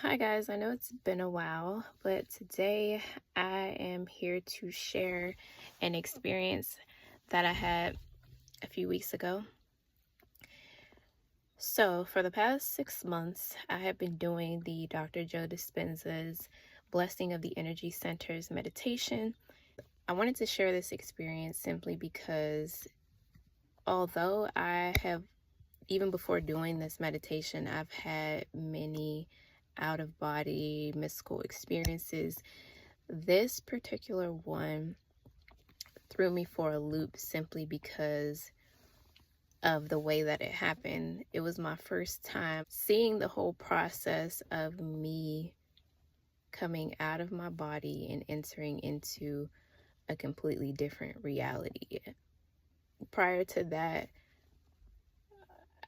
Hi guys, I know it's been a while, but today I am here to share an experience that I had a few weeks ago. So, for the past 6 months, I have been doing the Dr. Joe Dispenza's Blessing of the Energy Centers meditation. I wanted to share this experience simply because although I have, even before doing this meditation, I've had many out of body mystical experiences. This particular one threw me for a loop simply because of the way that it happened. It was my first time seeing the whole process of me coming out of my body and entering into a completely different reality. Prior to that,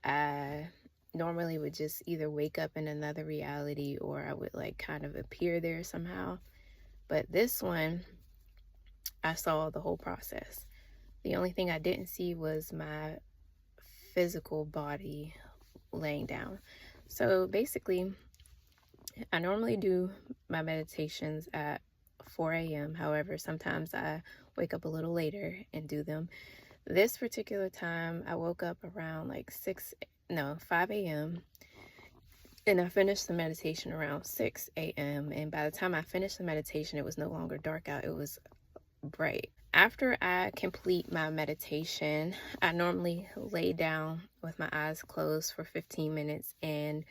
I normally would just either wake up in another reality or I would like kind of appear there somehow. But this one, I saw the whole process. The only thing I didn't see was my physical body laying down. So basically, I normally do my meditations at 4 a.m. However, sometimes I wake up a little later and do them. This particular time, I woke up around like 5 a.m. and I finished the meditation around 6 a.m. And by the time I finished the meditation, it was no longer dark out, it was bright. After I complete my meditation, I normally lay down with my eyes closed for 15 minutes and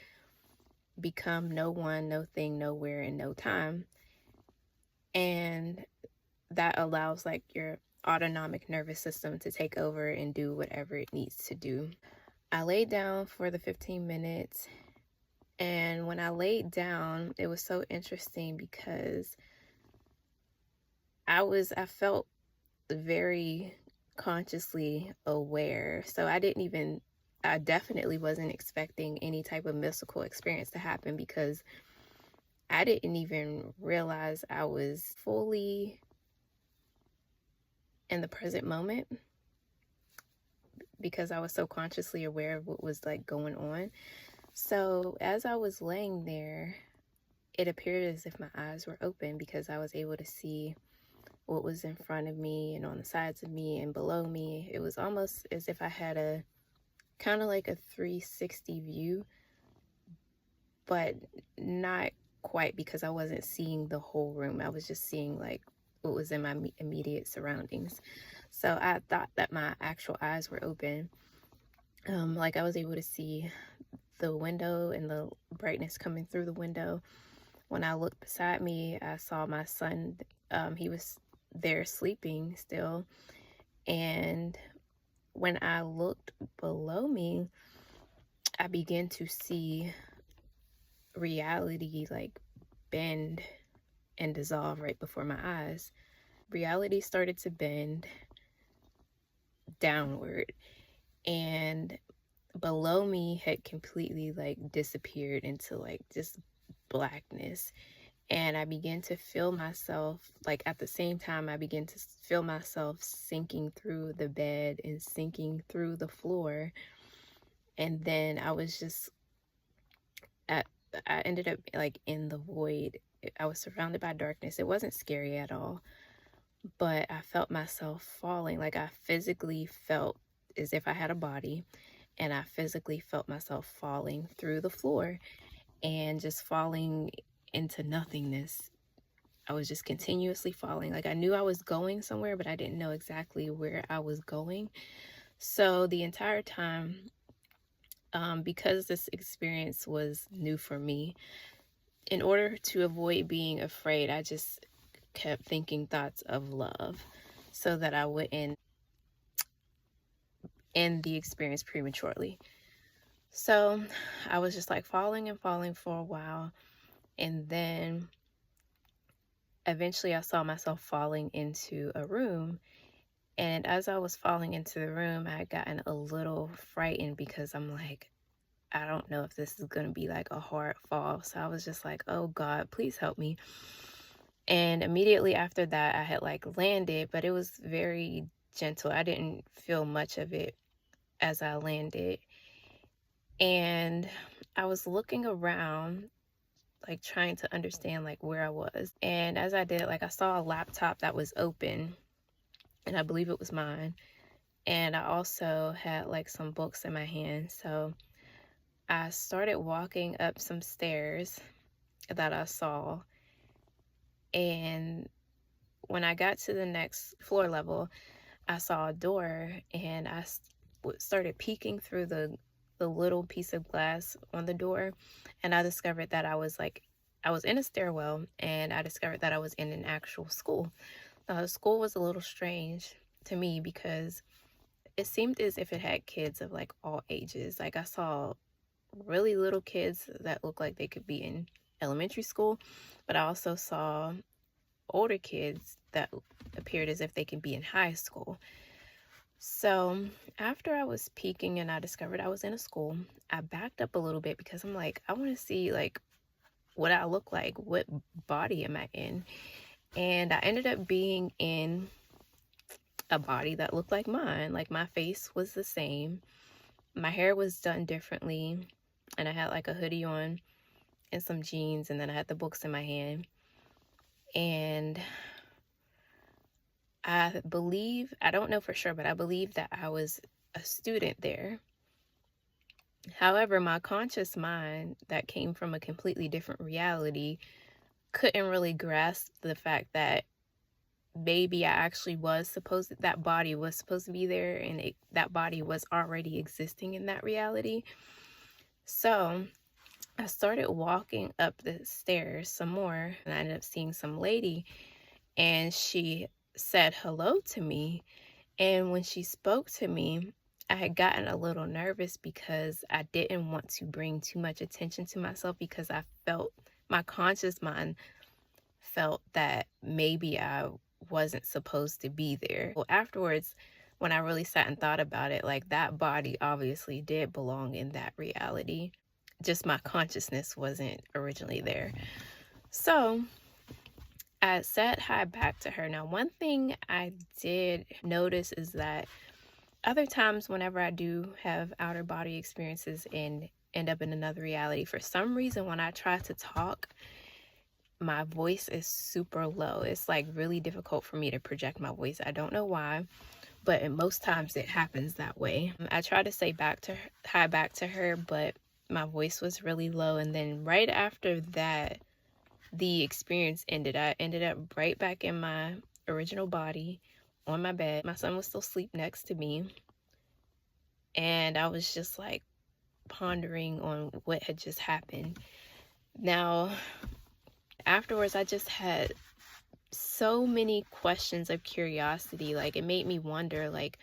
become no one, no thing, nowhere, in no time. And that allows like your autonomic nervous system to take over and do whatever it needs to do. I laid down for the 15 minutes, and when I laid down, it was so interesting because I felt very consciously aware. So I definitely wasn't expecting any type of mystical experience to happen because I didn't even realize I was fully in the present moment because I was so consciously aware of what was like going on. So as I was laying there, it appeared as if my eyes were open because I was able to see what was in front of me and on the sides of me and below me. It was almost as if I had a kind of like a 360 view, but not quite because I wasn't seeing the whole room. I was just seeing like what was in my immediate surroundings. So I thought that my actual eyes were open. Like I was able to see the window and the brightness coming through the window. When I looked beside me, I saw my son. He was there sleeping still. And when I looked below me, I began to see reality like bend and dissolve right before my eyes. Reality started to bend downward, and below me had completely like disappeared into like just blackness. And I began to feel myself, like at the same time, I began to feel myself sinking through the bed and sinking through the floor. And then I ended up like in the void. I was surrounded by darkness. It wasn't scary at all, but I felt myself falling. Like I physically felt as if I had a body, and I physically felt myself falling through the floor and just falling into nothingness. I was just continuously falling. Like I knew I was going somewhere, but I didn't know exactly where I was going. So the entire time, because this experience was new for me, in order to avoid being afraid, I just kept thinking thoughts of love so that I wouldn't end the experience prematurely. So I was just like falling and falling for a while. And then eventually I saw myself falling into a room. And as I was falling into the room, I had gotten a little frightened because I'm like, I don't know if this is going to be like a hard fall. So I was just like, oh God, please help me. And immediately after that, I had like landed, but it was very gentle. I didn't feel much of it as I landed. And I was looking around like trying to understand like where I was. And as I did, like I saw a laptop that was open, and I believe it was mine. And I also had like some books in my hand. So I started walking up some stairs that I saw. And when I got to the next floor level, I saw a door, and I started peeking through the little piece of glass on the door, and I discovered that I was in a stairwell, and I discovered that I was in an actual school. Now, the school was a little strange to me because it seemed as if it had kids of like all ages. Like I saw really little kids that looked like they could be in elementary school, but I also saw older kids that appeared as if they can be in high school. So after I was peeking and I discovered I was in a school, I backed up a little bit because I'm like, I want to see like what I look like, what body am I in? And I ended up being in a body that looked like mine. Like my face was the same, my hair was done differently, and I had like a hoodie on and some jeans, and then I had the books in my hand. And I believe, I don't know for sure, but I believe that I was a student there. However, my conscious mind that came from a completely different reality couldn't really grasp the fact that maybe I actually was supposed, that body was supposed to be there, and that body was already existing in that reality. So I started walking up the stairs some more, and I ended up seeing some lady, and she said hello to me. And when she spoke to me, I had gotten a little nervous because I didn't want to bring too much attention to myself, because I felt, my conscious mind felt that maybe I wasn't supposed to be there. Well, afterwards, when I really sat and thought about it, like that body obviously did belong in that reality. Just my consciousness wasn't originally there. So I said hi back to her. Now, one thing I did notice is that other times whenever I do have outer body experiences and end up in another reality, for some reason when I try to talk, my voice is super low. It's like really difficult for me to project my voice. I don't know why, but most times it happens that way. I tried to say hi back to her, but my voice was really low. And then right after that, the experience ended. I ended up right back in my original body on my bed. My son was still asleep next to me, and I was just like pondering on what had just happened. Now, afterwards, I just had so many questions of curiosity. Like, it made me wonder, like,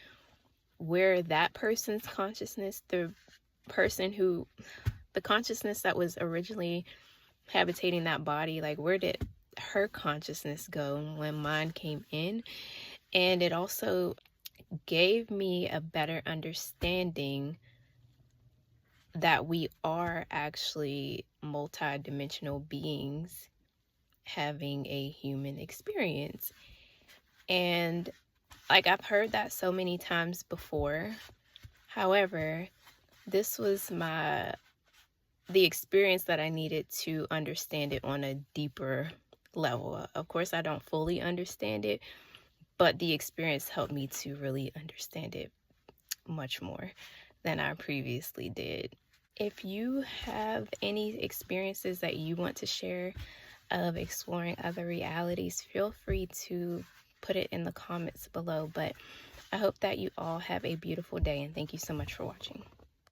where that person's consciousness, the consciousness that was originally habitating that body, like, where did her consciousness go when mine came in? And it also gave me a better understanding that we are actually multi-dimensional beings having a human experience. And like, I've heard that so many times before. However, this was the experience that I needed to understand it on a deeper level. Of course, I don't fully understand it, but the experience helped me to really understand it much more than I previously did. If you have any experiences that you want to share of exploring other realities, feel free to put it in the comments below. But I hope that you all have a beautiful day, and thank you so much for watching.